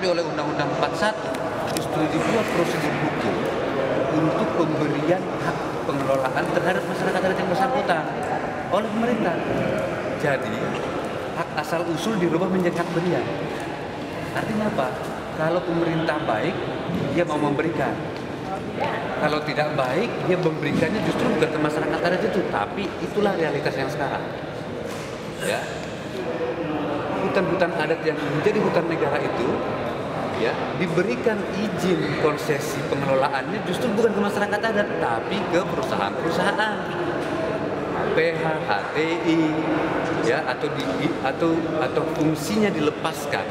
oleh Undang-Undang 41 justru dibuat prosedur hukum untuk pemberian hak pengelolaan terhadap masyarakat adat yang bersangkutan oleh pemerintah. Jadi hak asal usul dirubah menjadi hak berian. Artinya apa? Kalau pemerintah baik, dia mau memberikan. Kalau tidak baik, dia memberikannya justru bukan ke masyarakat adat itu, tapi itulah realitas yang sekarang. Ya, hutan-hutan adat yang menjadi hutan negara itu, ya, diberikan izin konsesi pengelolaannya justru bukan ke masyarakat adat, tapi ke perusahaan-perusahaan, HPH, HTI, ya, atau fungsinya dilepaskan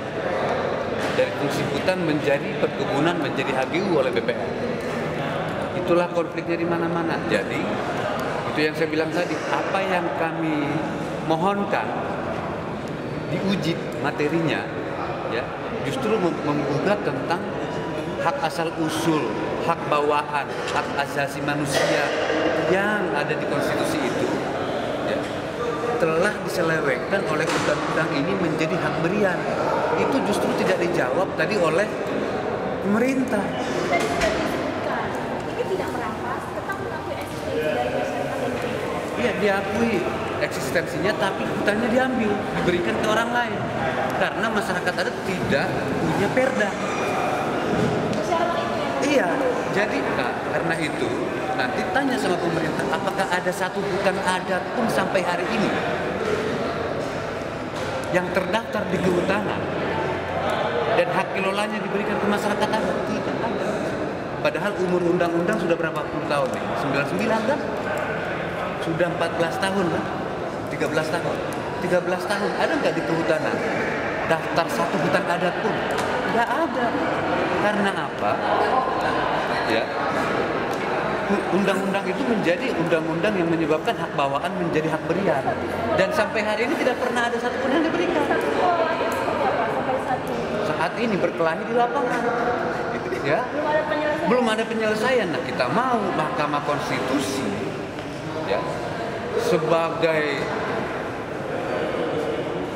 dari fungsi hutan menjadi perkebunan, menjadi HGU oleh BPN. Itulah konfliknya di mana-mana. Jadi itu yang saya bilang tadi, apa yang kami mohonkan diuji materinya, ya, justru menggugat tentang hak asal usul, hak bawaan, hak asasi manusia yang ada di konstitusi itu, ya, telah diselewengkan oleh undang-undang ini menjadi hak berian. Itu justru tidak dijawab tadi oleh pemerintah. Ini tidak merampas, tetap mengakui eksistensi dari masyarakat dan pemerintah. Iya, diakui eksistensinya, tapi hutannya diambil, diberikan ke orang lain. Karena masyarakat adat tidak punya perda. Iya, jadi karena itu nanti tanya sama pemerintah, apakah ada satu hutan adat pun sampai hari ini yang terdaftar di kehutanan dan hak kelolanya diberikan ke masyarakat adat? Tidak ada. Padahal umur undang-undang sudah berapa puluh tahun nih? 99 kan? Sudah 14 tahun kan? 13 tahun. 13 tahun ada nggak di kehutanan daftar satu hutan adat pun? Nggak ada. Karena apa? Ya, undang-undang itu menjadi undang-undang yang menyebabkan hak bawaan menjadi hak berian, dan sampai hari ini tidak pernah ada satupun yang diberikan. Saat ini berkelahi di lapangan, ya, belum ada penyelesaian. Nah, kita mau Mahkamah Konstitusi, ya, sebagai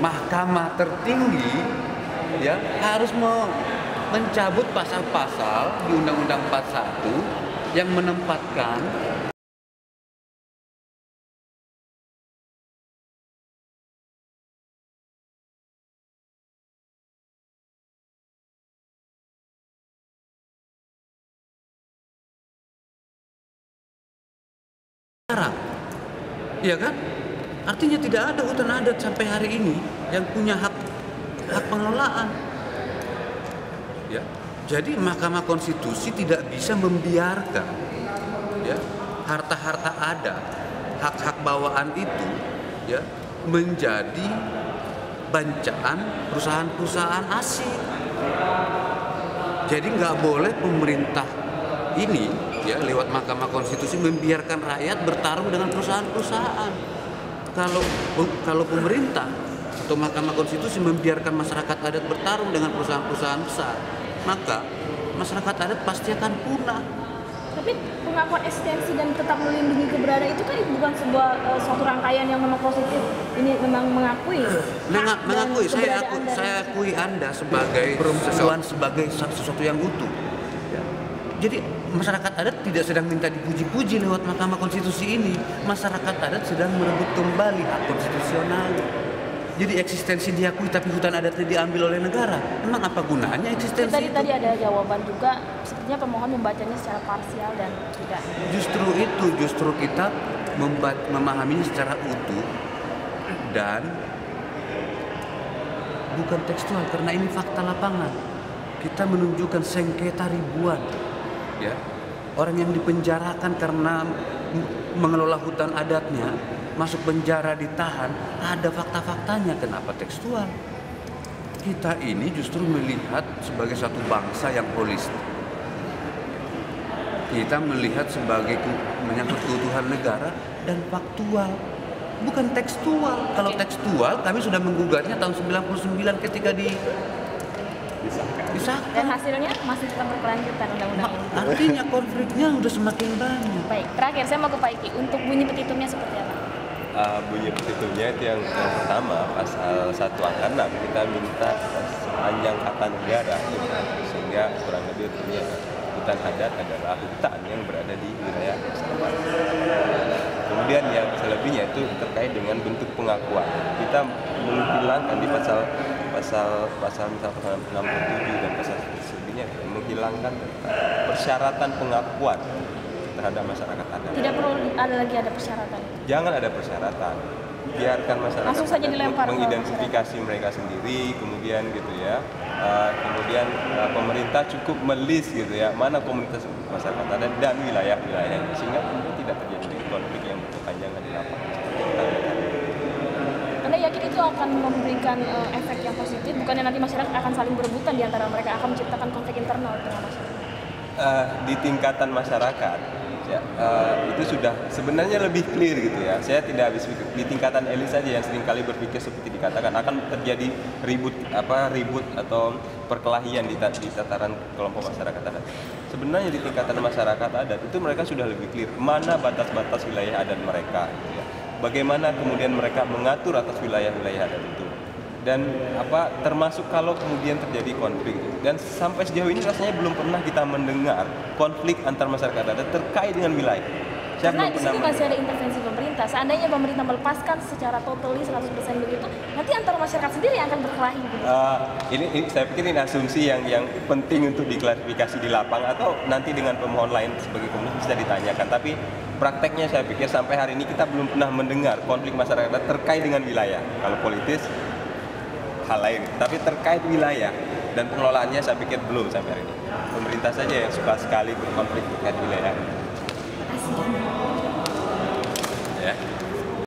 mahkamah tertinggi, ya, harus mencabut pasal-pasal di Undang-Undang 41 yang menempatkan sekarang, iya kan? Artinya tidak ada hutan adat sampai hari ini yang punya hak pengelolaan. Ya, jadi Mahkamah Konstitusi tidak bisa membiarkan, ya, harta-harta adat, hak-hak bawaan itu, ya, menjadi bancaan perusahaan-perusahaan asing. Jadi nggak boleh pemerintah ini, ya, lewat Mahkamah Konstitusi membiarkan rakyat bertarung dengan perusahaan-perusahaan. Kalau pemerintah atau Mahkamah Konstitusi membiarkan masyarakat adat bertarung dengan perusahaan-perusahaan besar, maka masyarakat adat pasti akan punah. Tapi pengakuan eksistensi dan tetap melindungi keberadaan itu kan bukan sebuah suatu rangkaian yang memang positif. Ini memang mengakui. Mengakui. Saya akui Anda sebagai perempuan, sebagai sesuatu yang utuh. Ya. Jadi masyarakat adat tidak sedang minta dipuji-puji lewat Mahkamah Konstitusi ini. Masyarakat adat sedang merebut kembali hak konstitusional. Jadi eksistensi diakui tapi hutan adatnya diambil oleh negara. Memang apa gunanya eksistensi itu? Tadi ada jawaban juga, sepertinya pemohon membacanya secara parsial dan tidak. Justru kita memahaminya secara utuh dan bukan tekstual, karena ini fakta lapangan. Kita menunjukkan sengketa ribuan, ya, orang yang dipenjarakan karena mengelola hutan adatnya, masuk penjara, ditahan, ada fakta-faktanya. Kenapa tekstual? Kita ini justru melihat sebagai satu bangsa yang holistik. Kita melihat sebagai menyangkut keutuhan negara dan faktual, bukan tekstual. Kalau tekstual, kami sudah menggugatnya tahun 99 ketika disahkan. Dan hasilnya masih tetap berkelanjutan undang-undang ini. Artinya konfliknya udah semakin banyak. Baik, terakhir saya mau ke Pak Iki. Untuk bunyi petitumnya seperti apa? Bunyi petitumnya itu yang pertama, pasal 1 angka 6, kita minta Anjang Kartanegara, sehingga kurang lebih artinya hutan adat adalah hutan yang berada di wilayah masyarakat. Kemudian yang selebihnya itu terkait dengan bentuk pengakuan. Kita menghilangkan di pasal misalkan 67 dan pasal selebihnya menghilangkan persyaratan pengakuan terhadap masyarakat adat. Tidak perlu ada lagi ada persyaratan. Jangan ada persyaratan. Biarkan masyarakat langsung saja dilempar mengidentifikasi mereka sendiri, kemudian gitu ya. Kemudian pemerintah cukup melis gitu ya, mana komunitas masyarakat adat dan wilayah-wilayahnya, sehingga tidak terjadi konflik yang berkepanjangan di lapangan. Anda yakin itu akan memberikan efek yang positif? Bukannya nanti masyarakat akan saling berebutan di antara mereka, akan menciptakan konflik internal di tengah masyarakat? Di tingkatan masyarakat ya, itu sudah sebenarnya lebih clear gitu ya. Saya tidak habis pikir di tingkatan elit saja yang seringkali berpikir seperti dikatakan akan terjadi ribut atau perkelahian di tataran kelompok masyarakat adat. Sebenarnya di tingkatan masyarakat adat itu mereka sudah lebih clear mana batas-batas wilayah adat mereka gitu ya. Bagaimana kemudian mereka mengatur atas wilayah-wilayah adat itu. Dan termasuk kalau kemudian terjadi konflik, dan sampai sejauh ini rasanya belum pernah kita mendengar konflik antar masyarakat adat terkait dengan wilayah. Karena di sini masih ada intervensi pemerintah. Seandainya pemerintah melepaskan secara totally 100% begitu, nanti antar masyarakat sendiri yang akan berkelahi. Ini saya pikir ini asumsi yang penting untuk diklarifikasi di lapangan, atau nanti dengan pemohon lain sebagai komunitas bisa ditanyakan. Tapi prakteknya saya pikir sampai hari ini kita belum pernah mendengar konflik masyarakat adat terkait dengan wilayah. Kalau politis hal lain, tapi terkait wilayah dan pengelolaannya saya pikir belum sampai hari ini. Pemerintah saja yang suka sekali berkonflik terkait wilayah. Asik. Ya.